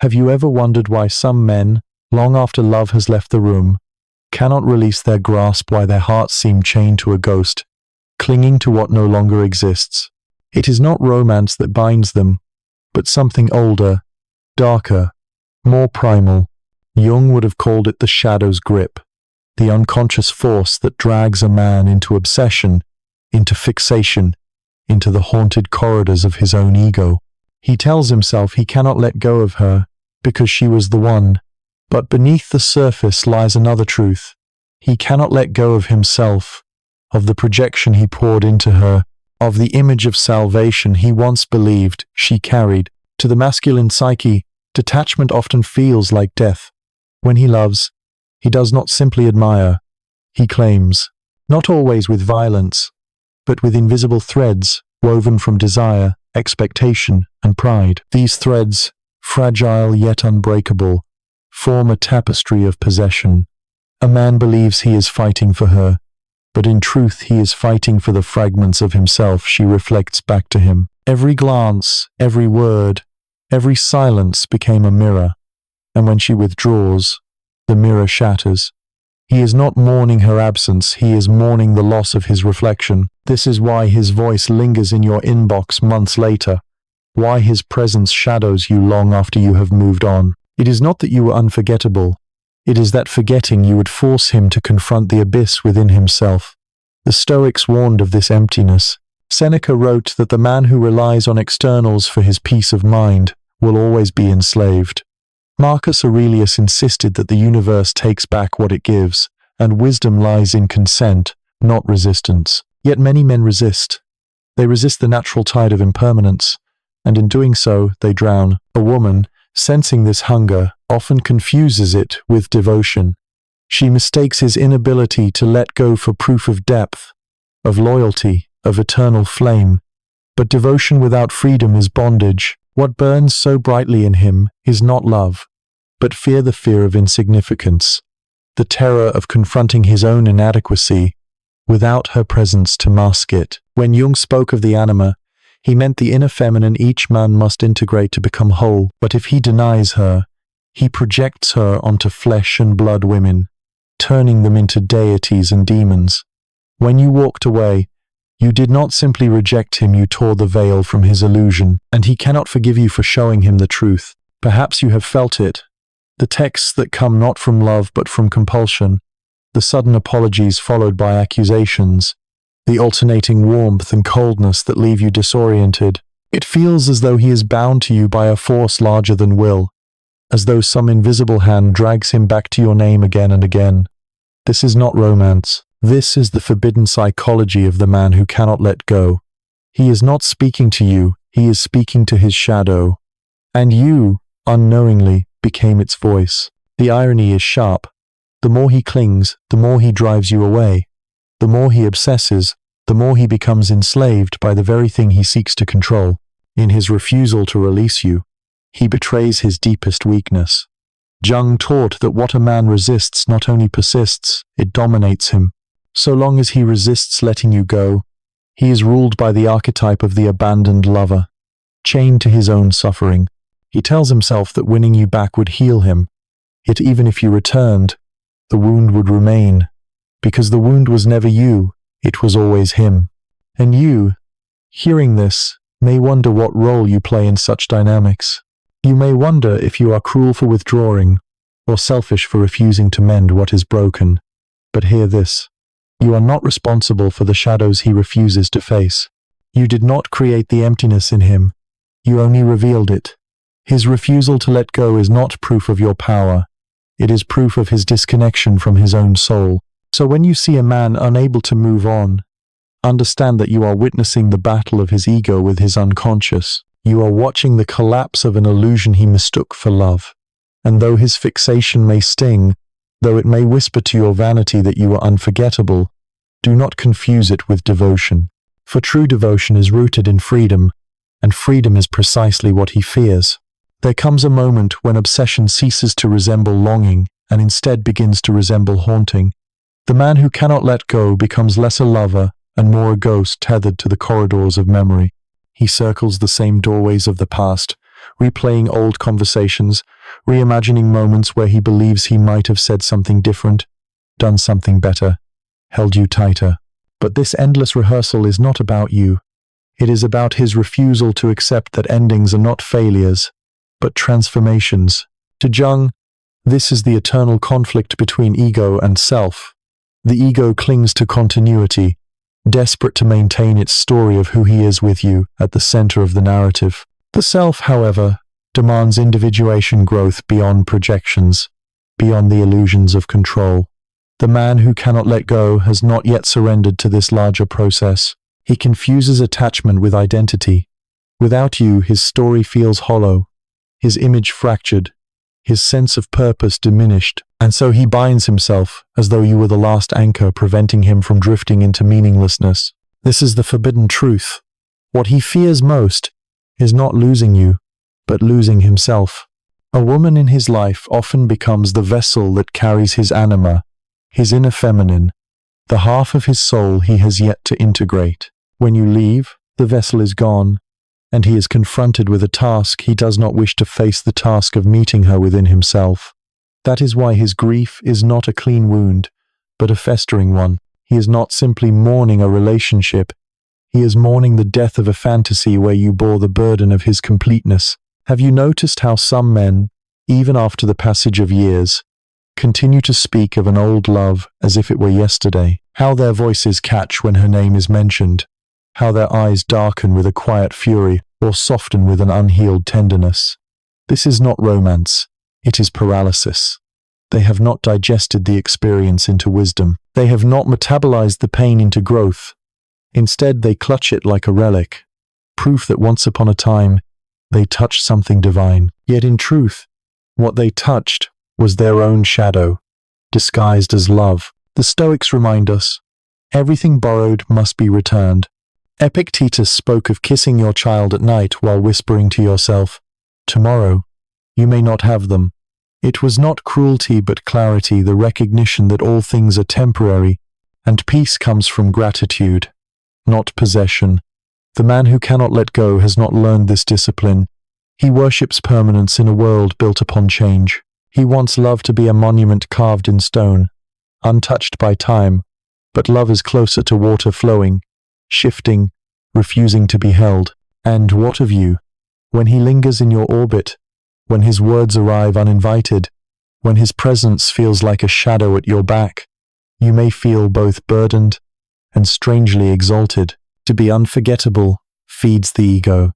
Have you ever wondered why some men, long after love has left the room, cannot release their grasp, why their hearts seem chained to a ghost, clinging to what no longer exists? It is not romance that binds them, but something older, darker, more primal. Jung would have called it the shadow's grip, the unconscious force that drags a man into obsession, into fixation, into the haunted corridors of his own ego. He tells himself he cannot let go of her because she was the one, but beneath the surface lies another truth. He cannot let go of himself, of the projection he poured into her, of the image of salvation he once believed she carried. To the masculine psyche, detachment often feels like death. When he loves, he does not simply admire, he claims, not always with violence, but with invisible threads woven from desire, expectation, and pride. These threads, fragile yet unbreakable, form a tapestry of possession. A man believes he is fighting for her, but in truth he is fighting for the fragments of himself she reflects back to him. Every glance, every word, every silence became a mirror, and when she withdraws, the mirror shatters. He is not mourning her absence, he is mourning the loss of his reflection. This is why his voice lingers in your inbox months later, why his presence shadows you long after you have moved on. It is not that you were unforgettable, it is that forgetting you would force him to confront the abyss within himself. The Stoics warned of this emptiness. Seneca wrote that the man who relies on externals for his peace of mind will always be enslaved. Marcus Aurelius insisted that the universe takes back what it gives, and wisdom lies in consent, not resistance. Yet many men resist. They resist the natural tide of impermanence, and in doing so, they drown. A woman, sensing this hunger, often confuses it with devotion. She mistakes his inability to let go for proof of depth, of loyalty, of eternal flame. But devotion without freedom is bondage. What burns so brightly in him is not love, but the fear of insignificance, the terror of confronting his own inadequacy without her presence to mask it. When Jung spoke of the anima, he meant the inner feminine each man must integrate to become whole. But if he denies her, he projects her onto flesh and blood women, turning them into deities and demons. When you walked away, you did not simply reject him, you tore the veil from his illusion, and he cannot forgive you for showing him the truth. Perhaps you have felt it. The texts that come not from love but from compulsion, the sudden apologies followed by accusations, the alternating warmth and coldness that leave you disoriented. It feels as though he is bound to you by a force larger than will, as though some invisible hand drags him back to your name again and again. This is not romance. This is the forbidden psychology of the man who cannot let go. He is not speaking to you, he is speaking to his shadow. And you, unknowingly, became its voice. The irony is sharp. The more he clings, the more he drives you away. The more he obsesses, the more he becomes enslaved by the very thing he seeks to control. In his refusal to release you, he betrays his deepest weakness. Jung taught that what a man resists not only persists, it dominates him. So long as he resists letting you go, he is ruled by the archetype of the abandoned lover, chained to his own suffering. He tells himself that winning you back would heal him, yet even if you returned, the wound would remain, because the wound was never you, it was always him. And you, hearing this, may wonder what role you play in such dynamics. You may wonder if you are cruel for withdrawing, or selfish for refusing to mend what is broken. But hear this. You are not responsible for the shadows he refuses to face. You did not create the emptiness in him. You only revealed it. His refusal to let go is not proof of your power. It is proof of his disconnection from his own soul. So when you see a man unable to move on, understand that you are witnessing the battle of his ego with his unconscious. You are watching the collapse of an illusion he mistook for love. And though his fixation may sting, though it may whisper to your vanity that you are unforgettable, do not confuse it with devotion. For true devotion is rooted in freedom, and freedom is precisely what he fears. There comes a moment when obsession ceases to resemble longing and instead begins to resemble haunting. The man who cannot let go becomes less a lover and more a ghost tethered to the corridors of memory. He circles the same doorways of the past, replaying old conversations, reimagining moments where he believes he might have said something different, done something better, held you tighter. But this endless rehearsal is not about you. It is about his refusal to accept that endings are not failures, but transformations. To Jung, this is the eternal conflict between ego and self. The ego clings to continuity, desperate to maintain its story of who he is with you at the center of the narrative. The self, however, demands individuation, growth beyond projections, beyond the illusions of control. The man who cannot let go has not yet surrendered to this larger process. He confuses attachment with identity. Without you, his story feels hollow, his image fractured, his sense of purpose diminished, and so he binds himself as though you were the last anchor preventing him from drifting into meaninglessness. This is the forbidden truth. What he fears most is not losing you, but losing himself. A woman in his life often becomes the vessel that carries his anima, his inner feminine, the half of his soul he has yet to integrate. When you leave, the vessel is gone, and he is confronted with a task he does not wish to face, the task of meeting her within himself. That is why his grief is not a clean wound, but a festering one. He is not simply mourning a relationship. He is mourning the death of a fantasy where you bore the burden of his completeness. Have you noticed how some men, even after the passage of years, continue to speak of an old love as if it were yesterday? How their voices catch when her name is mentioned, how their eyes darken with a quiet fury or soften with an unhealed tenderness. This is not romance, it is paralysis. They have not digested the experience into wisdom. They have not metabolized the pain into growth. Instead, they clutch it like a relic, proof that once upon a time they touched something divine. Yet in truth, what they touched was their own shadow, disguised as love. The Stoics remind us, everything borrowed must be returned. Epictetus spoke of kissing your child at night while whispering to yourself, tomorrow, you may not have them. It was not cruelty but clarity, the recognition that all things are temporary, and peace comes from gratitude, not possession. The man who cannot let go has not learned this discipline. He worships permanence in a world built upon change. He wants love to be a monument carved in stone, untouched by time, but love is closer to water flowing, shifting, refusing to be held. And what of you? When he lingers in your orbit, when his words arrive uninvited, when his presence feels like a shadow at your back, you may feel both burdened and strangely exalted. To be unforgettable feeds the ego.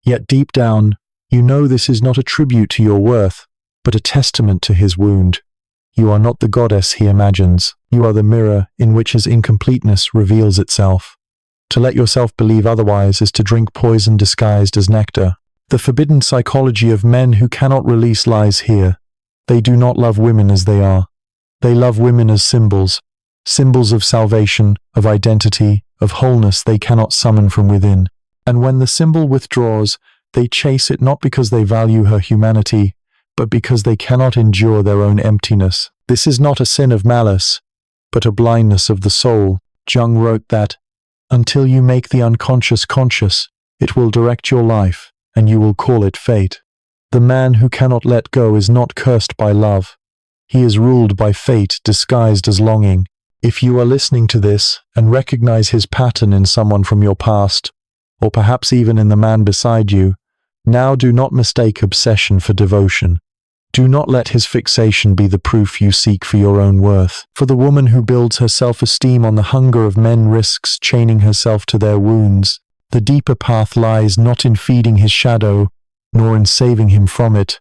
Yet deep down, you know this is not a tribute to your worth, but a testament to his wound. You are not the goddess he imagines. You are the mirror in which his incompleteness reveals itself. To let yourself believe otherwise is to drink poison disguised as nectar. The forbidden psychology of men who cannot release lies here. They do not love women as they are. They love women as symbols, symbols of salvation, of identity, of wholeness they cannot summon from within. And when the symbol withdraws, they chase it not because they value her humanity, but because they cannot endure their own emptiness. This is not a sin of malice, but a blindness of the soul. Jung wrote that, until you make the unconscious conscious, it will direct your life, and you will call it fate. The man who cannot let go is not cursed by love. He is ruled by fate disguised as longing. If you are listening to this and recognize his pattern in someone from your past, or perhaps even in the man beside you, now do not mistake obsession for devotion. Do not let his fixation be the proof you seek for your own worth. For the woman who builds her self-esteem on the hunger of men risks chaining herself to their wounds. The deeper path lies not in feeding his shadow, nor in saving him from it,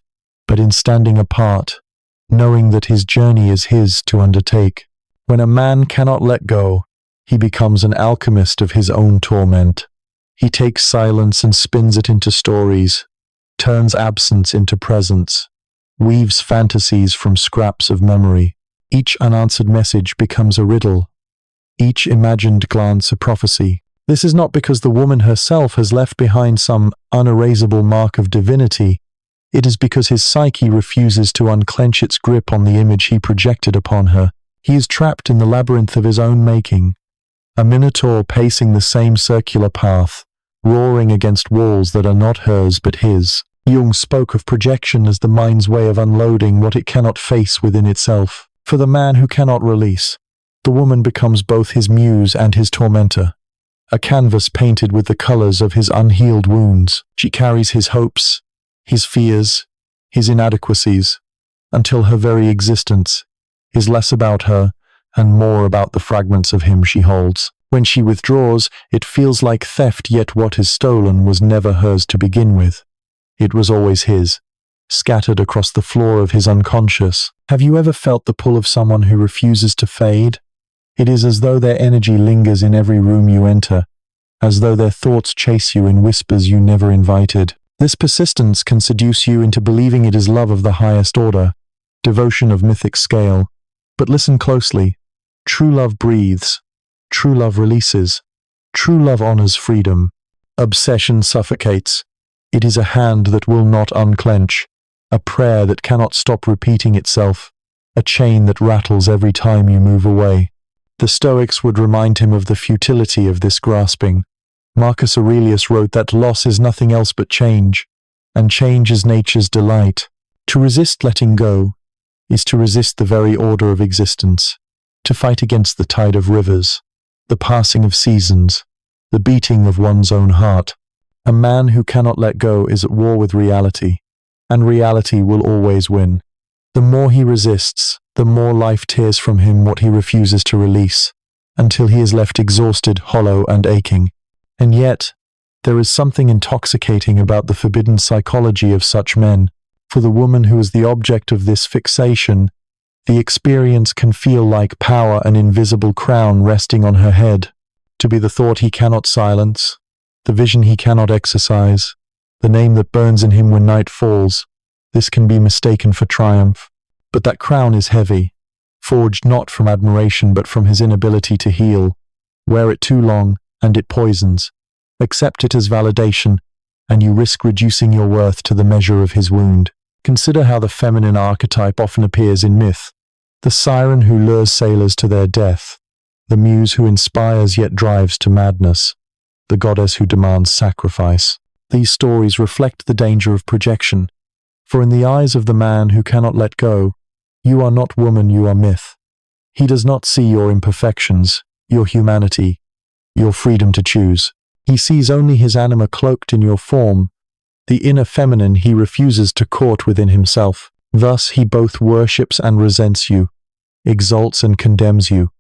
but in standing apart, knowing that his journey is his to undertake. When a man cannot let go, he becomes an alchemist of his own torment. He takes silence and spins it into stories, turns absence into presence, weaves fantasies from scraps of memory. Each unanswered message becomes a riddle, each imagined glance a prophecy. This is not because the woman herself has left behind some unerasable mark of divinity. It is because his psyche refuses to unclench its grip on the image he projected upon her. He is trapped in the labyrinth of his own making, a minotaur pacing the same circular path, roaring against walls that are not hers but his. Jung spoke of projection as the mind's way of unloading what it cannot face within itself. For the man who cannot release, the woman becomes both his muse and his tormentor, a canvas painted with the colors of his unhealed wounds. She carries his hopes, his fears, his inadequacies, until her very existence is less about her and more about the fragments of him she holds. When she withdraws, it feels like theft, yet what is stolen was never hers to begin with. It was always his, scattered across the floor of his unconscious. Have you ever felt the pull of someone who refuses to fade? It is as though their energy lingers in every room you enter, as though their thoughts chase you in whispers you never invited. This persistence can seduce you into believing it is love of the highest order, devotion of mythic scale. But listen closely. True love breathes. True love releases. True love honors freedom. Obsession suffocates. It is a hand that will not unclench, a prayer that cannot stop repeating itself, a chain that rattles every time you move away. The Stoics would remind him of the futility of this grasping. Marcus Aurelius wrote that loss is nothing else but change, and change is nature's delight. To resist letting go is to resist the very order of existence, to fight against the tide of rivers, the passing of seasons, the beating of one's own heart. A man who cannot let go is at war with reality, and reality will always win. The more he resists, the more life tears from him what he refuses to release, until he is left exhausted, hollow, and aching. And yet, there is something intoxicating about the forbidden psychology of such men. For the woman who is the object of this fixation, the experience can feel like power, an invisible crown resting on her head, to be the thought he cannot silence, the vision he cannot exercise, the name that burns in him when night falls. This can be mistaken for triumph. But that crown is heavy, forged not from admiration but from his inability to heal. Wear it too long, and it poisons. Accept it as validation, and you risk reducing your worth to the measure of his wound. Consider how the feminine archetype often appears in myth. The siren who lures sailors to their death, the muse who inspires yet drives to madness, the goddess who demands sacrifice. These stories reflect the danger of projection, for in the eyes of the man who cannot let go, you are not woman, you are myth. He does not see your imperfections, your humanity, your freedom to choose. He sees only his anima cloaked in your form, the inner feminine he refuses to court within himself. Thus he both worships and resents you, exalts and condemns you,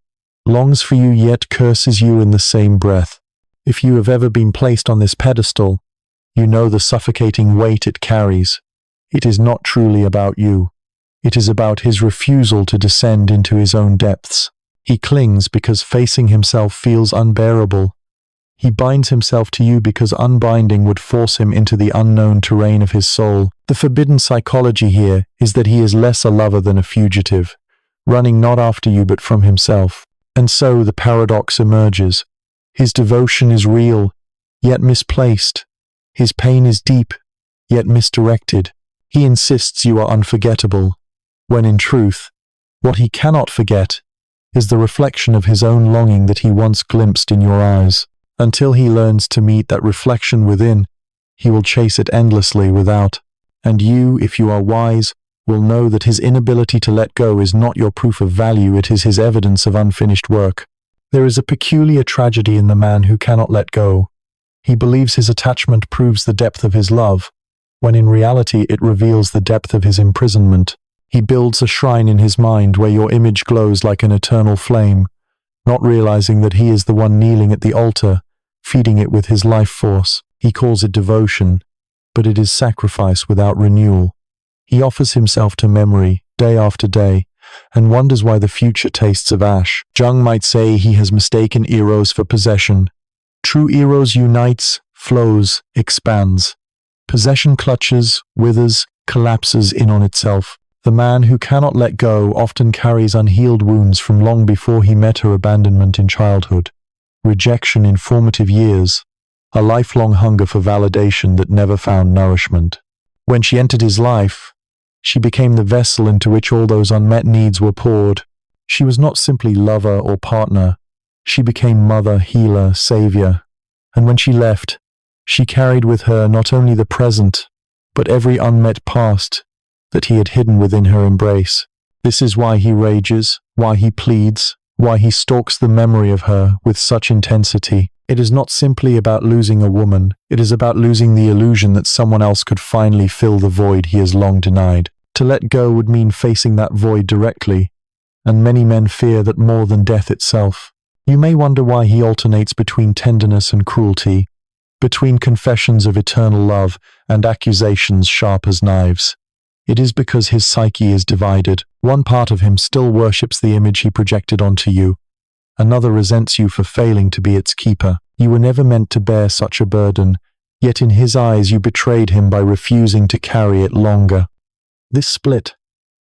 longs for you yet curses you in the same breath. If you have ever been placed on this pedestal, you know the suffocating weight it carries. It is not truly about you. It is about his refusal to descend into his own depths. He clings because facing himself feels unbearable. He binds himself to you because unbinding would force him into the unknown terrain of his soul. The forbidden psychology here is that he is less a lover than a fugitive, running not after you but from himself. And so the paradox emerges. His devotion is real, yet misplaced. His pain is deep, yet misdirected. He insists you are unforgettable, when in truth, what he cannot forget is the reflection of his own longing that he once glimpsed in your eyes. Until he learns to meet that reflection within, he will chase it endlessly without. And you, if you are wise, will know that his inability to let go is not your proof of value, it is his evidence of unfinished work. There is a peculiar tragedy in the man who cannot let go. He believes his attachment proves the depth of his love, when in reality it reveals the depth of his imprisonment. He builds a shrine in his mind where your image glows like an eternal flame, not realizing that he is the one kneeling at the altar, feeding it with his life force. He calls it devotion, but it is sacrifice without renewal. He offers himself to memory, day after day, and wonders why the future tastes of ash. Jung might say he has mistaken eros for possession. True eros unites, flows, expands. Possession clutches, withers, collapses in on itself. The man who cannot let go often carries unhealed wounds from long before he met her abandonment in childhood, rejection in formative years, a lifelong hunger for validation that never found nourishment. When she entered his life, she became the vessel into which all those unmet needs were poured. She was not simply lover or partner. She became mother, healer, savior. And when she left, she carried with her not only the present, but every unmet past that he had hidden within her embrace. This is why he rages, why he pleads, why he stalks the memory of her with such intensity. It is not simply about losing a woman, it is about losing the illusion that someone else could finally fill the void he has long denied. To let go would mean facing that void directly, and many men fear that more than death itself. You may wonder why he alternates between tenderness and cruelty, between confessions of eternal love and accusations sharp as knives. It is because his psyche is divided. One part of him still worships the image he projected onto you. Another resents you for failing to be its keeper. You were never meant to bear such a burden, yet in his eyes you betrayed him by refusing to carry it longer. This split,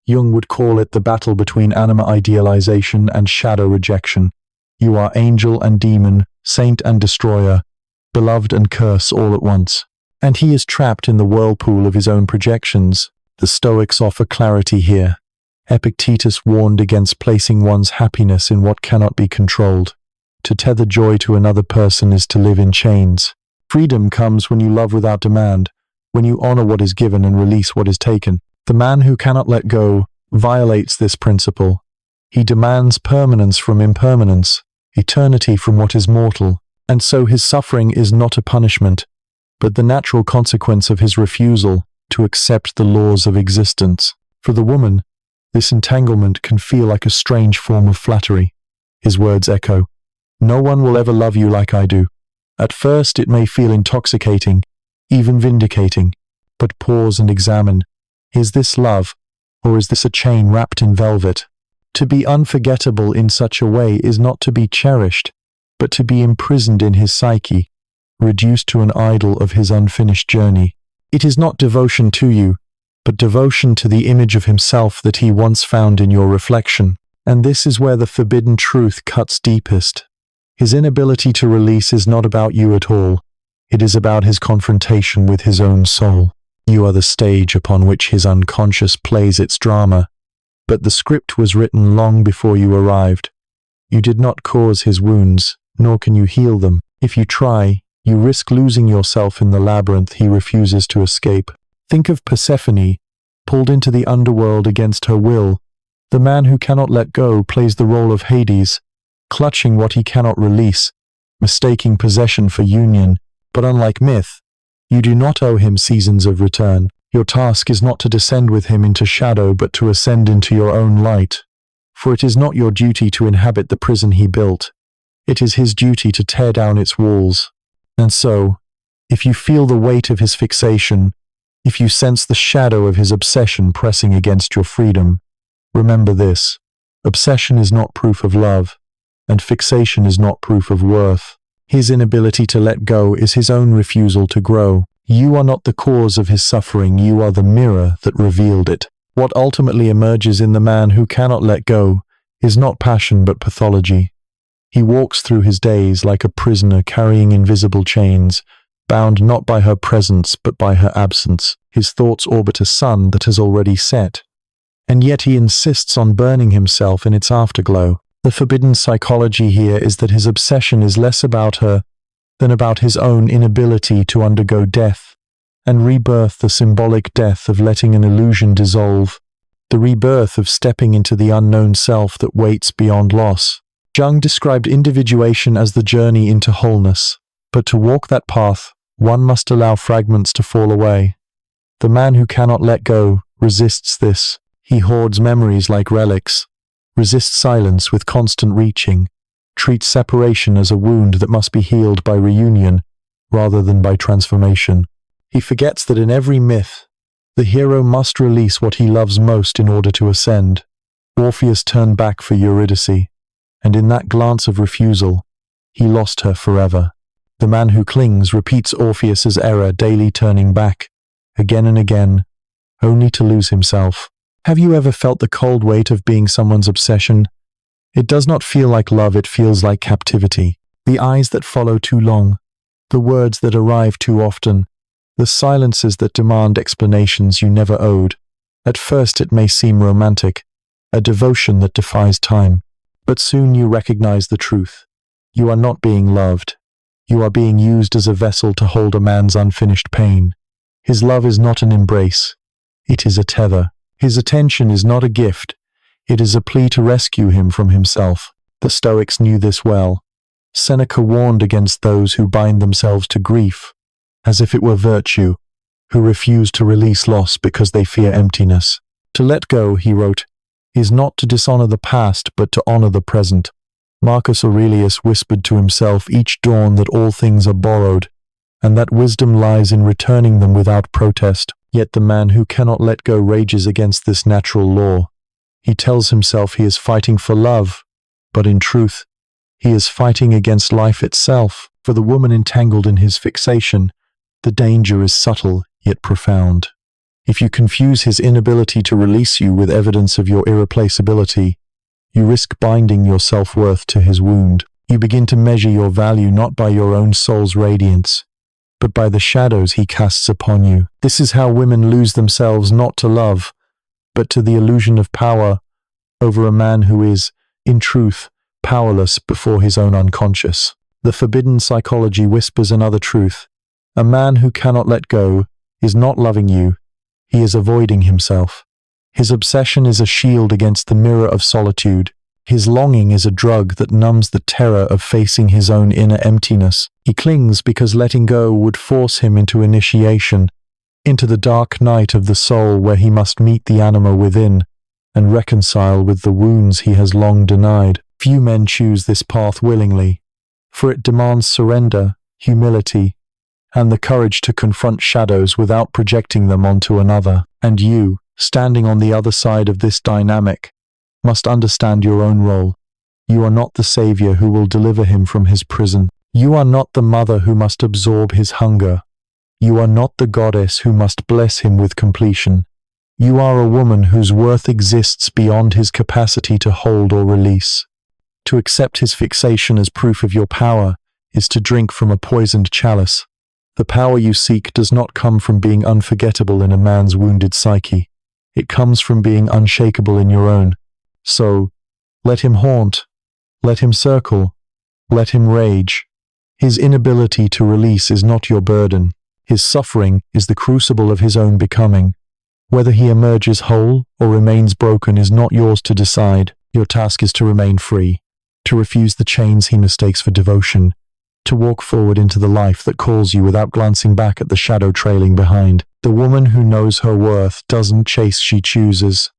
Jung would call it the battle between anima idealization and shadow rejection. You are angel and demon, saint and destroyer, beloved and curse all at once. And he is trapped in the whirlpool of his own projections. The Stoics offer clarity here. Epictetus warned against placing one's happiness in what cannot be controlled. To tether joy to another person is to live in chains. Freedom comes when you love without demand, when you honor what is given and release what is taken. The man who cannot let go violates this principle. He demands permanence from impermanence, eternity from what is mortal, and so his suffering is not a punishment, but the natural consequence of his refusal to accept the laws of existence. For the woman, this entanglement can feel like a strange form of flattery. His words echo, "No one will ever love you like I do." At first it may feel intoxicating, even vindicating, but pause and examine. Is this love, or is this a chain wrapped in velvet? To be unforgettable in such a way is not to be cherished, but to be imprisoned in his psyche, reduced to an idol of his unfinished journey. It is not devotion to you, but devotion to the image of himself that he once found in your reflection. And this is where the forbidden truth cuts deepest. His inability to release is not about you at all. It is about his confrontation with his own soul. You are the stage upon which his unconscious plays its drama. But the script was written long before you arrived. You did not cause his wounds, nor can you heal them. If you try, you risk losing yourself in the labyrinth he refuses to escape. Think of Persephone, pulled into the underworld against her will. The man who cannot let go plays the role of Hades, clutching what he cannot release, mistaking possession for union. But unlike myth, you do not owe him seasons of return. Your task is not to descend with him into shadow, but to ascend into your own light. For it is not your duty to inhabit the prison he built. It is his duty to tear down its walls. And so, if you feel the weight of his fixation, if you sense the shadow of his obsession pressing against your freedom, remember this: obsession is not proof of love, and fixation is not proof of worth. His inability to let go is his own refusal to grow. You are not the cause of his suffering, you are the mirror that revealed it. What ultimately emerges in the man who cannot let go is not passion but pathology. He walks through his days like a prisoner carrying invisible chains, bound not by her presence but by her absence. His thoughts orbit a sun that has already set, and yet he insists on burning himself in its afterglow. The forbidden psychology here is that his obsession is less about her than about his own inability to undergo death and rebirth, the symbolic death of letting an illusion dissolve, the rebirth of stepping into the unknown self that waits beyond loss. Jung described individuation as the journey into wholeness, but to walk that path, one must allow fragments to fall away. The man who cannot let go resists this. He hoards memories like relics, resists silence with constant reaching, treats separation as a wound that must be healed by reunion rather than by transformation. He forgets that in every myth, the hero must release what he loves most in order to ascend. Orpheus turned back for Eurydice, and in that glance of refusal, he lost her forever. The man who clings repeats Orpheus's error, daily turning back, again and again, only to lose himself. Have you ever felt the cold weight of being someone's obsession? It does not feel like love, it feels like captivity. The eyes that follow too long, the words that arrive too often, the silences that demand explanations you never owed. At first it may seem romantic, a devotion that defies time. But soon you recognize the truth. You are not being loved. You are being used as a vessel to hold a man's unfinished pain. His love is not an embrace. It is a tether. His attention is not a gift. It is a plea to rescue him from himself. The Stoics knew this well. Seneca warned against those who bind themselves to grief, as if it were virtue, who refuse to release loss because they fear emptiness. To let go, he wrote, is not to dishonor the past, but to honor the present. Marcus Aurelius whispered to himself each dawn that all things are borrowed, and that wisdom lies in returning them without protest. Yet the man who cannot let go rages against this natural law. He tells himself he is fighting for love, but in truth, he is fighting against life itself. For the woman entangled in his fixation, the danger is subtle yet profound. If you confuse his inability to release you with evidence of your irreplaceability, you risk binding your self-worth to his wound. You begin to measure your value not by your own soul's radiance, but by the shadows he casts upon you. This is how women lose themselves not to love, but to the illusion of power over a man who is, in truth, powerless before his own unconscious. The forbidden psychology whispers another truth. A man who cannot let go is not loving you, he is avoiding himself. His obsession is a shield against the mirror of solitude. His longing is a drug that numbs the terror of facing his own inner emptiness. He clings because letting go would force him into initiation, into the dark night of the soul where he must meet the anima within and reconcile with the wounds he has long denied. Few men choose this path willingly, for it demands surrender, humility, and the courage to confront shadows without projecting them onto another. And you, standing on the other side of this dynamic, must understand your own role. You are not the savior who will deliver him from his prison. You are not the mother who must absorb his hunger. You are not the goddess who must bless him with completion. You are a woman whose worth exists beyond his capacity to hold or release. To accept his fixation as proof of your power is to drink from a poisoned chalice. The power you seek does not come from being unforgettable in a man's wounded psyche. It comes from being unshakable in your own. So, let him haunt, let him circle, let him rage. His inability to release is not your burden. His suffering is the crucible of his own becoming. Whether he emerges whole or remains broken is not yours to decide. Your task is to remain free, to refuse the chains he mistakes for devotion, to walk forward into the life that calls you without glancing back at the shadow trailing behind. The woman who knows her worth doesn't chase, she chooses.